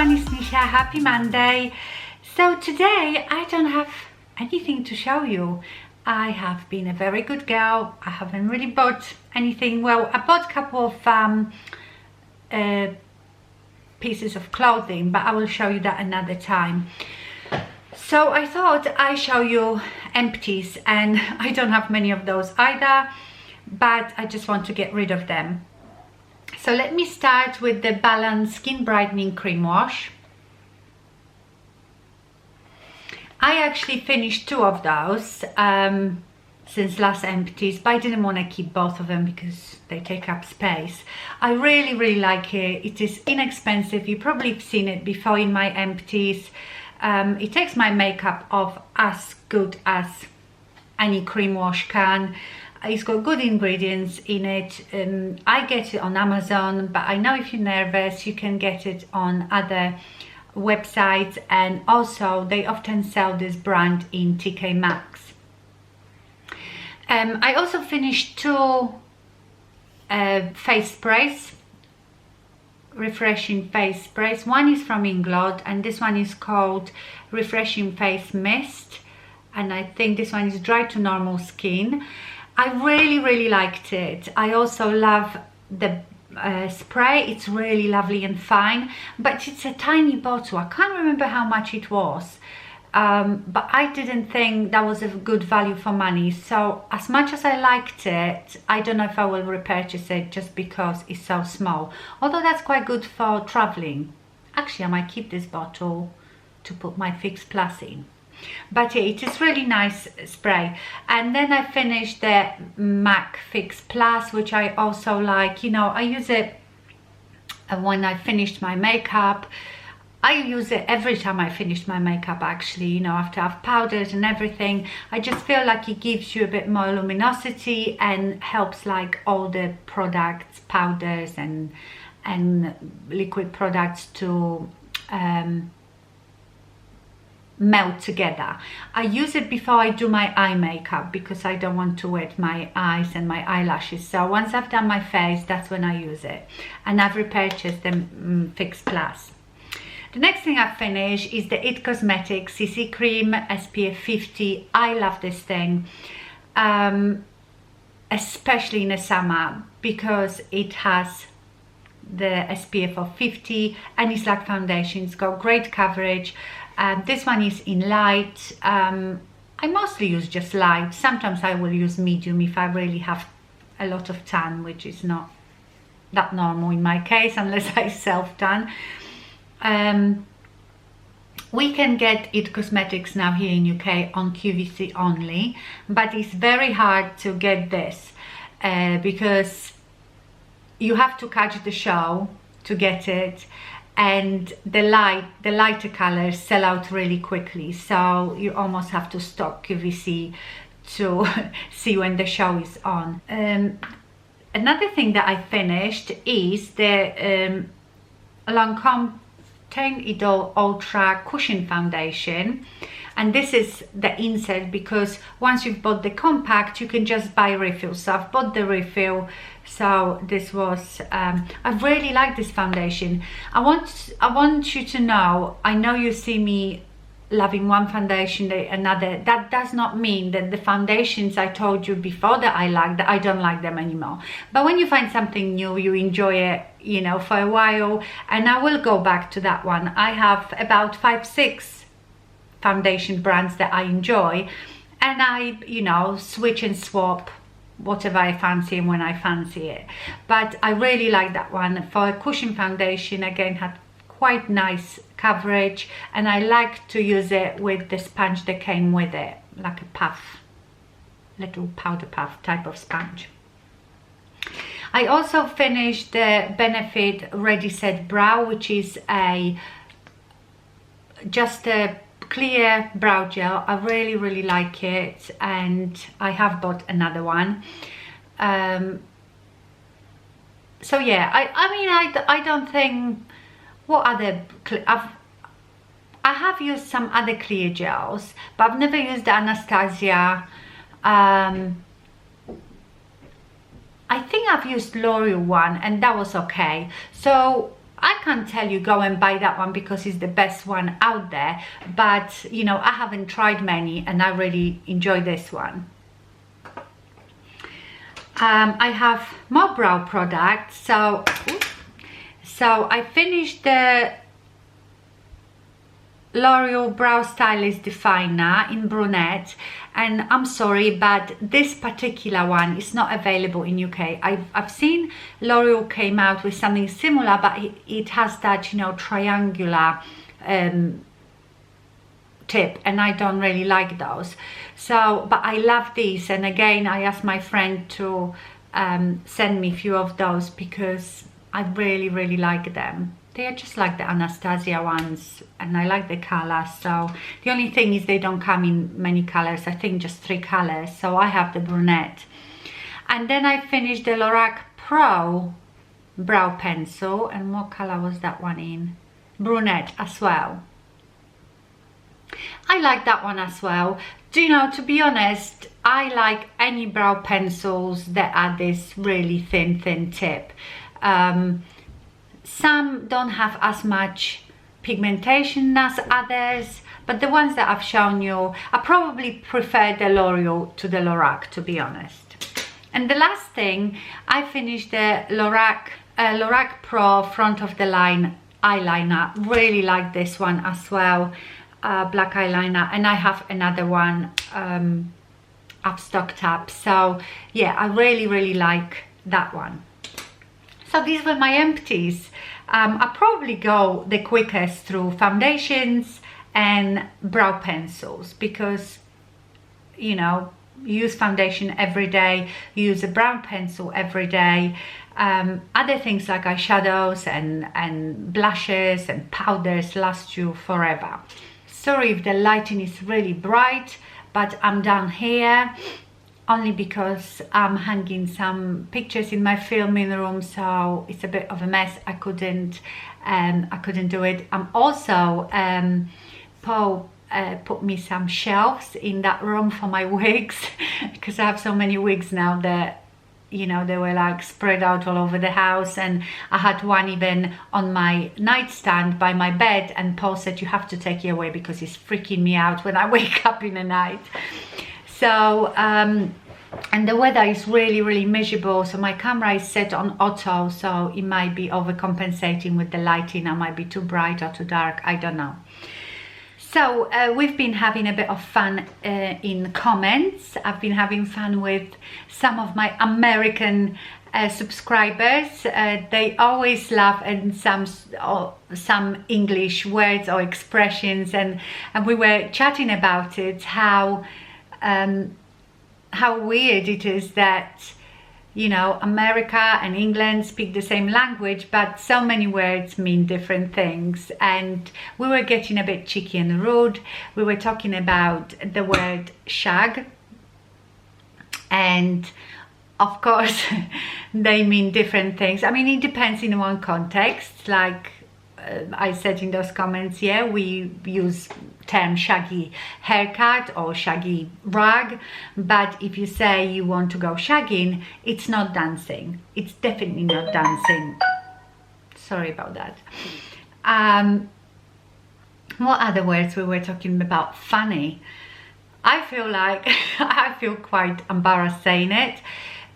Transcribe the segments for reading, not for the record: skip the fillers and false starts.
everyone, it's Nisha. Happy Monday. So today I don't have anything to show you. I have been a very good girl. I haven't really bought anything. Well, I bought a couple of pieces of clothing, but I will show you that another time. So I thought I show you empties, and I don't have many of those either, but I just want to get rid of them. So let me start with the Balance Skin Brightening Cream Wash. I actually finished two of those since last empties, but I didn't want to keep both of them because they take up space. I really like it. It is inexpensive. You probably have seen it before in my empties. It takes my makeup off as good as any cream wash can. It's got good ingredients in it. I get it on Amazon, but I know if you're nervous, you can get it on other websites, and also they often sell this brand in TK Maxx. I also finished two face sprays, refreshing face sprays. One is from Inglot, and this one is called Refreshing Face Mist, and I think this one is dry to normal skin. I really liked it. I also love the spray. It's really lovely and fine, but it's a tiny bottle. I can't remember how much it was, but I didn't think that was a good value for money. So as much as I liked it, I don't know if I will repurchase it just because it's so small, although that's quite good for traveling. Actually, I might keep this bottle to put my Fix Plus in. But yeah, it is really nice spray. And then I finished the MAC Fix Plus, which I also like. You know, I use it when I finished my makeup. I use it every time I finish my makeup, actually, you know, after I've powdered and everything. I just feel like it gives you a bit more luminosity and helps like all the products, powders and liquid products to melt together. I use it before I do my eye makeup because I don't want to wet my eyes and my eyelashes. So once I've done my face, that's when I use it. And I've repurchased the Fix Plus. The next thing I finished is the It Cosmetics CC Cream SPF 50. I love this thing, especially in the summer, because it has the SPF of 50 and it's like foundation. It's got great coverage. This one is in light. I mostly use just light. Sometimes I will use medium if I really have a lot of tan, which is not that normal in my case unless I self-tan. We can get It Cosmetics now here in UK on QVC only, but it's very hard to get this because you have to catch the show to get it, and the lighter colors sell out really quickly, so you almost have to stop QVC to see when the show is on. Another thing that I finished is the Lancome Teint Idole Ultra Cushion Foundation, and this is the insert because once you've bought the compact, you can just buy refills. So I've bought the refill. So this was I really like this foundation. I want you to know, I know you see me loving one foundation another. That does not mean that the foundations I told you before that I like, that I don't like them anymore. But when you find something new, you enjoy it, you know, for a while, and I will go back to that one. I have about 5-6 foundation brands that I enjoy, and I, you know, switch and swap whatever I fancy and when I fancy it. But I really like that one. For a cushion foundation, again, had quite nice coverage, and I like to use it with the sponge that came with it, like a puff, little powder puff type of sponge. I also finished the Benefit Ready Set Brow, which is just a clear brow gel. I really like it, and I have bought another one. So yeah, I mean, I don't think, what other, I have used some other clear gels, but I've never used the Anastasia. I think I've used L'Oreal one, and that was okay. So I can't tell you go and buy that one because it's the best one out there, but you know, I haven't tried many and I really enjoy this one. I have more brow products. So I finished the L'Oreal Brow Stylist Definer in brunette, and I'm sorry, but this particular one is not available in UK. I've seen L'Oreal came out with something similar, but it has that, you know, triangular tip, and I don't really like those. So, but I love these, and again, I asked my friend to send me a few of those because I really like them. They are just like the Anastasia ones, and I like the color. So the only thing is they don't come in many colors. I think just 3 colors. So I have the brunette. And then I finished the Loreal Pro brow pencil. And what color was that one in? Brunette as well. I like that one as well. Do you know, to be honest, I like any brow pencils that are this really thin tip. Some don't have as much pigmentation as others, but the ones that I've shown you, I probably prefer the L'Oreal to the Loreal, to be honest. And the last thing, I finished the Loreal Pro front of the line eyeliner. Really like this one as well, black eyeliner, and I have another one up stocked up. So yeah, I really like that one. So these were my empties. I probably go the quickest through foundations and brow pencils because, you know, you use foundation every day, you use a brown pencil every day. Other things like eyeshadows and blushes and powders last you forever. Sorry if the lighting is really bright, but I'm down here only because I'm hanging some pictures in my filming room, so it's a bit of a mess. I couldn't do it. I'm also Paul put me some shelves in that room for my wigs because I have so many wigs now that, you know, they were like spread out all over the house, and I had one even on my nightstand by my bed, and Paul said you have to take it away because it's freaking me out when I wake up in the night. So and the weather is really miserable, so my camera is set on auto, so it might be overcompensating with the lighting. I might be too bright or too dark, I don't know. So we've been having a bit of fun in comments. I've been having fun with some of my American subscribers. They always laugh at some English words or expressions, and we were chatting about it, how weird it is that, you know, America and England speak the same language, but so many words mean different things. And we were getting a bit cheeky and rude. We were talking about the word shag, and of course they mean different things. I mean, it depends in one context. Like I said in those comments, yeah, we use term shaggy haircut or shaggy rag, but if you say you want to go shagging, it's not dancing. It's definitely not dancing. Sorry about that. What other words we were talking about? Funny. I feel like I feel quite embarrassed saying it,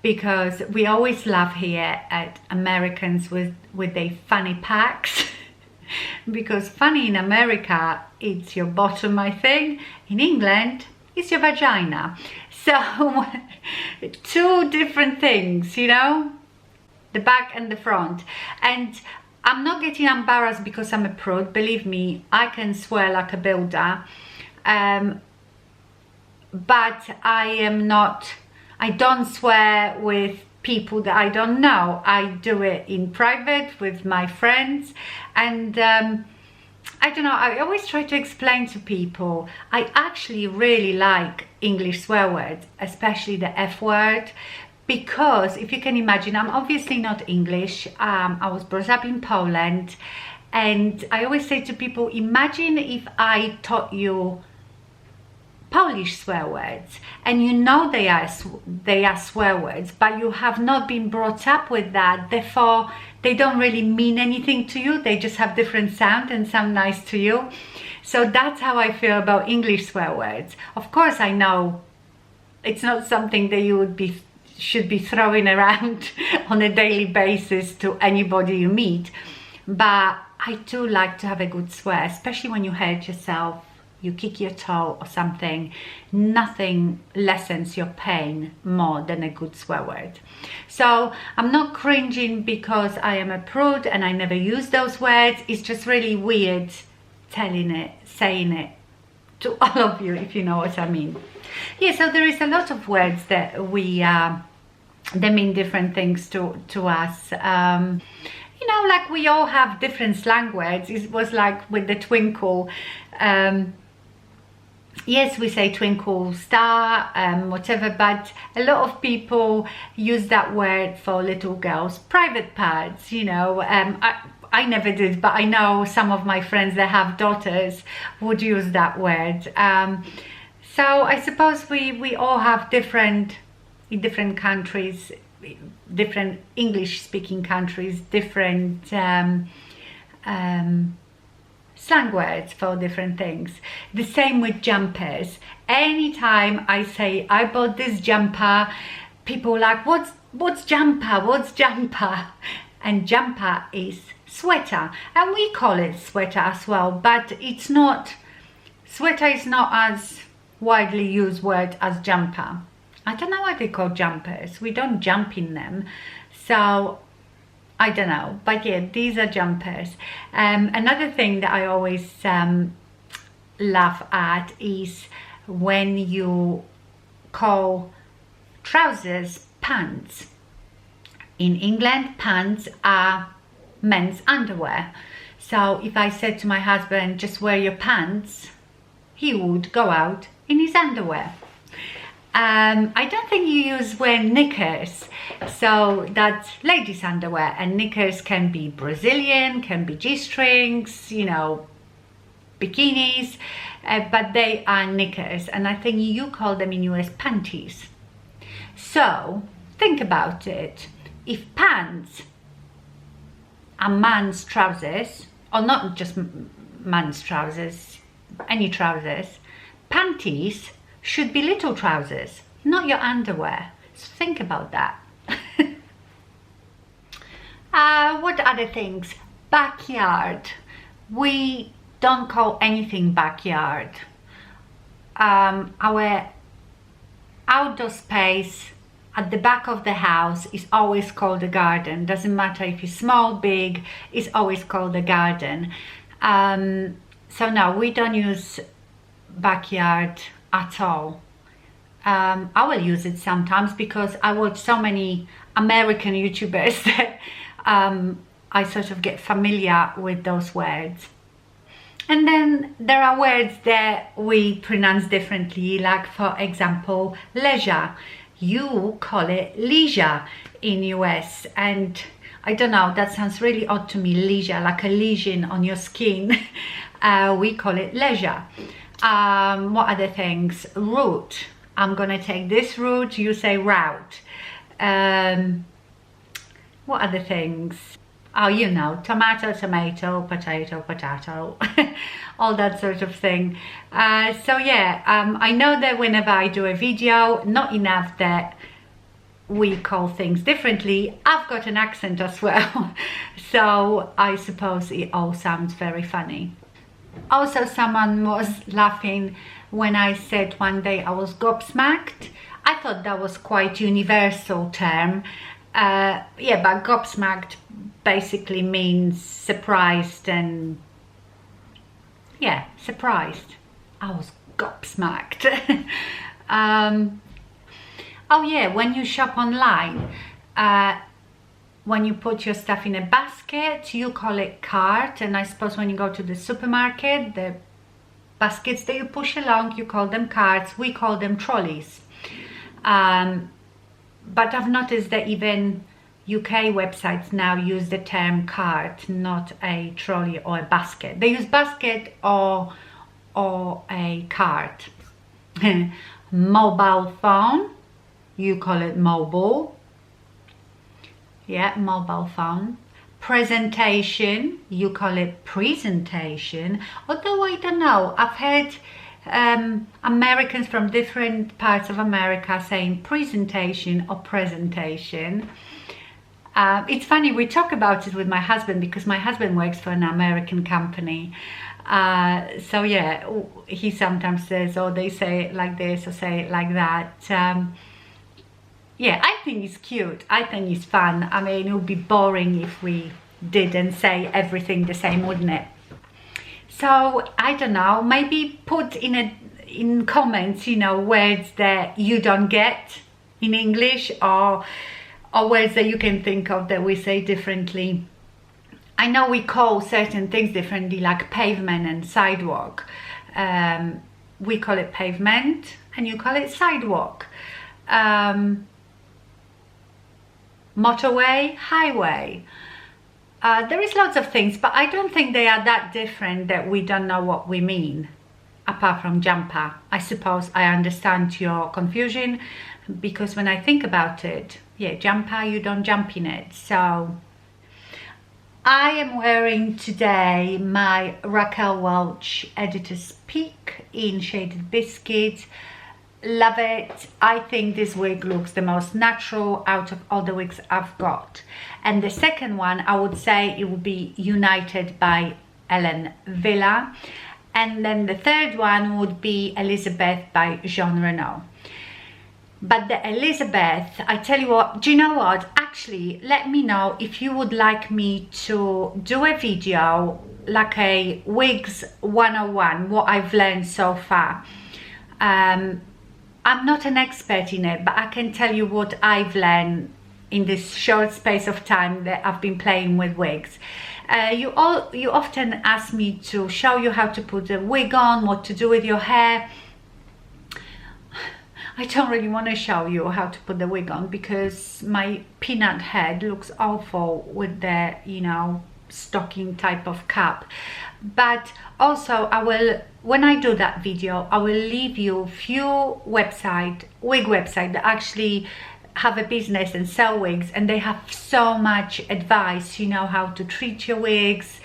because we always laugh here at Americans with their funny packs. Because funny in America, it's your bottom, I think. In England, it's your vagina. So, 2 different things, you know? The back and the front. And I'm not getting embarrassed because I'm a prude. Believe me, I can swear like a builder. But I don't swear with people that I don't know. I do it in private with my friends, and I don't know, I always try to explain to people I actually really like English swear words, especially the F word, because if you can imagine, I'm obviously not English. I was brought up in Poland, and I always say to people, imagine if I taught you Polish swear words, and you know they are swear words, but you have not been brought up with that, therefore they don't really mean anything to you. They just have different sound and sound nice to you. So that's how I feel about English swear words. Of course, I know it's not something that you should be throwing around on a daily basis to anybody you meet, but I do like to have a good swear, especially when you hurt yourself, you kick your toe or something. Nothing lessens your pain more than a good swear word. So I'm not cringing because I am a prude and I never use those words. It's just really weird saying it to all of you, if you know what I mean. Yeah, so there is a lot of words that they mean different things to us. You know, like we all have different slang words. It was like with the twinkle. Yes, we say twinkle star, whatever, but a lot of people use that word for little girls' private parts, you know. I never did, but I know some of my friends that have daughters would use that word. So I suppose we all have in different countries, different English-speaking countries, different slang words for different things. The same with jumpers. Anytime I say I bought this jumper, people are like, what's jumper? What's jumper? And jumper is sweater, and we call it sweater as well, but it's not. Sweater is not as widely used word as jumper. I don't know why they call jumpers. We don't jump in them, so I don't know. But yeah, these are jumpers. Another thing that I always laugh at is when you call trousers pants. In England, pants are men's underwear. So if I said to my husband, just wear your pants, he would go out in his underwear. I don't think you wear knickers, so that's ladies' underwear, and knickers can be Brazilian, can be G-strings, you know, bikinis, but they are knickers, and I think you call them in US panties. So think about it. If pants are man's trousers, or not just man's trousers, any trousers, panties should be little trousers, not your underwear. So think about that. What other things? Backyard. We don't call anything backyard. Our outdoor space at the back of the house is always called a garden. Doesn't matter if it's small, big, it's always called a garden. So no, we don't use backyard at all. I will use it sometimes because I watch so many American YouTubers that I sort of get familiar with those words. And then there are words that we pronounce differently, like for example, leisure. You call it leisure in US, and I don't know, that sounds really odd to me, leisure, like a lesion on your skin. We call it leisure. What other things? Route. I'm gonna take this route, you say route. What other things? Oh, you know, tomato, tomato, potato, potato, all that sort of thing. So yeah, I know that whenever I do a video, not enough that we call things differently, I've got an accent as well. So I suppose it all sounds very funny. Also, someone was laughing when I said one day I was gobsmacked. I thought that was quite universal term. Yeah, but gobsmacked basically means surprised, and yeah, surprised. I was gobsmacked. Oh yeah, when you shop online, when you put your stuff in a basket, you call it cart, and I suppose when you go to the supermarket, the baskets that you push along, you call them carts. We call them trolleys. But I've noticed that even UK websites now use the term cart, not a trolley or a basket. They use basket or a cart. Mobile phone, you call it mobile. Yeah, mobile phone. presentation, you call it presentation, although I don't know, I've heard Americans from different parts of America saying presentation or presentation. It's funny, we talk about it with my husband because my husband works for an American company. So yeah, he sometimes says, oh, they say it like this or say it like that. Yeah, I think it's cute. I think it's fun. I mean, it would be boring if we didn't say everything the same, wouldn't it? So I don't know, maybe put in comments, you know, words that you don't get in English, or words that you can think of that we say differently. I know we call certain things differently, like pavement and sidewalk. We call it pavement and you call it sidewalk. Motorway, highway. There is lots of things, but I don't think they are that different that we don't know what we mean, apart from jumper. I suppose I understand your confusion, because when I think about it, yeah, jumper, you don't jump in it. So I am wearing today my Raquel Welch Editor's Peak in shaded biscuit. Love it. I think this wig looks the most natural out of all the wigs I've got. And the second one, I would say it would be United by Ellen Villa. And then the third one would be Elizabeth by Jean Renault. But the Elizabeth, I tell you what, do you know what? Actually, let me know if you would like me to do a video like a Wigs 101, what I've learned so far. I'm not an expert in it, but I can tell you what I've learned in this short space of time that I've been playing with wigs. You often ask me to show you how to put a wig on, what to do with your hair. I don't really want to show you how to put the wig on because my peanut head looks awful with the, you know, stocking type of cap. But also I will, when I do that video, I will leave you a few wig websites that actually have a business and sell wigs, and they have so much advice, you know, how to treat your wigs,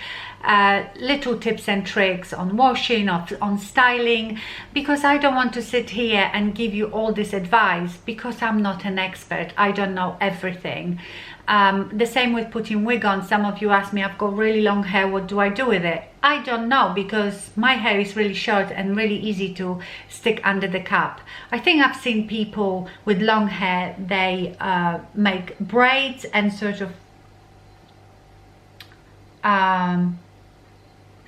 little tips and tricks on washing, on styling, because I don't want to sit here and give you all this advice because I'm not an expert. I don't know everything. The same with putting wig on. Some of you ask me, I've got really long hair, what do I do with it? I don't know, because my hair is really short and really easy to stick under the cap. I think I've seen people with long hair, they make braids and sort of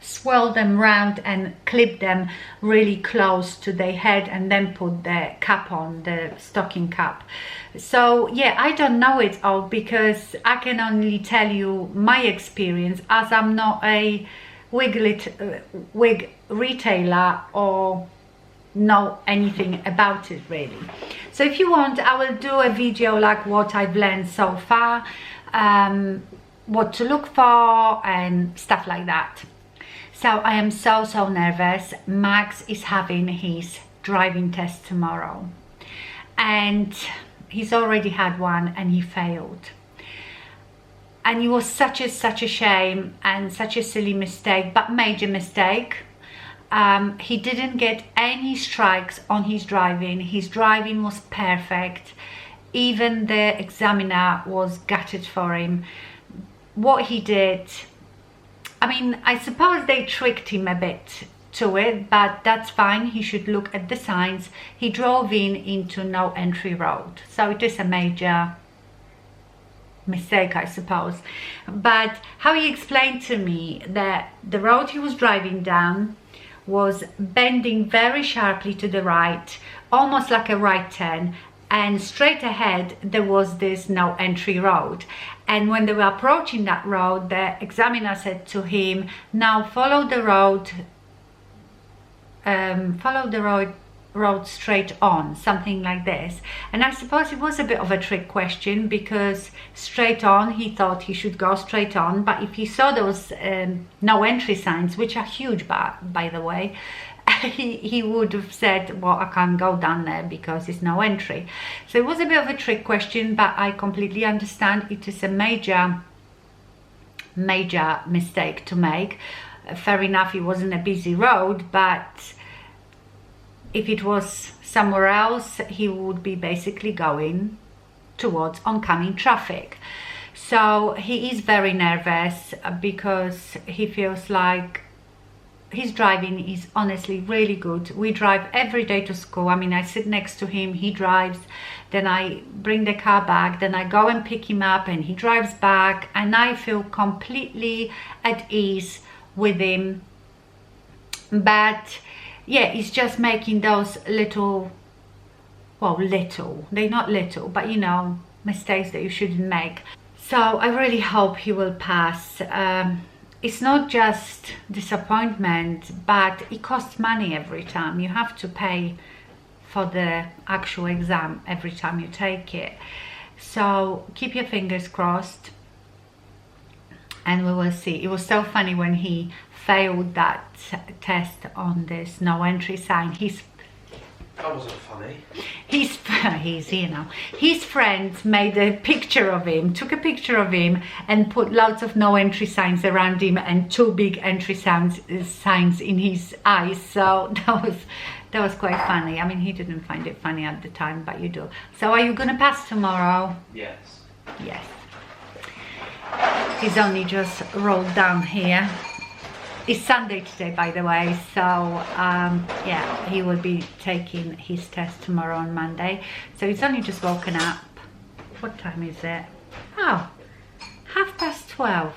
swirl them round and clip them really close to their head and then put the cap on, the stocking cap. So yeah, I don't know it all because I can only tell you my experience, as I'm not a wig retailer or know anything about it really. So if you want, I will do a video like what I've learned so far, what to look for and stuff like that. So I am so nervous. Max is having his driving test tomorrow and he's already had one and he failed, and it was such a shame and such a silly mistake, but major mistake. He didn't get any strikes on his driving. His driving was perfect. Even the examiner was gutted for him. What he did, I mean, I suppose they tricked him a bit to it, but that's fine. He should look at the signs. He drove into no entry road, so it is a major mistake, I suppose. But how he explained to me that the road he was driving down was bending very sharply to the right, almost like a right turn, and straight ahead there was this no entry road. And when they were approaching that road, the examiner said to him, now follow the road straight on, something like this. And I suppose it was a bit of a trick question, because straight on, he thought he should go straight on, but if he saw those no entry signs, which are huge by the way, he would have said, well, I can't go down there because it's no entry. So it was a bit of a trick question, but I completely understand. It is a major major mistake to make. Fair enough, it wasn't a busy road, but if it was somewhere else, he would be basically going towards oncoming traffic. So he is very nervous because he feels like his driving is honestly really good. We drive every day to school. I mean, I sit next to him, he drives, then I bring the car back, then I go and pick him up and he drives back, and I feel completely at ease with him. But yeah, it's just making those little, well, they're not little, but you know, mistakes that you shouldn't make. So I really hope he will pass. It's not just disappointment, but it costs money every time. You have to pay for the actual exam every time you take it. So keep your fingers crossed and we will see. It was so funny when he failed that test on this no entry sign. That wasn't funny. His friends made a picture of him, took a picture of him and put lots of no entry signs around him and 2 big entry signs in his eyes. So that was quite funny. I mean, he didn't find it funny at the time, but you do. So are you gonna pass tomorrow? Yes. Yes. He's only just rolled down here. It's Sunday today, by the way, so yeah, he will be taking his test tomorrow on Monday. So he's only just woken up. What time is it? Oh, 12:30.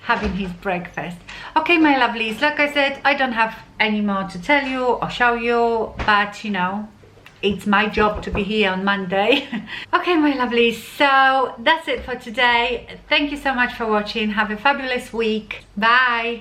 Having his breakfast. Okay, my lovelies, like I said, I don't have any more to tell you or show you, but you know, it's my job to be here on Monday. Okay, my lovelies, so that's it for today. Thank you so much for watching. Have a fabulous week. Bye.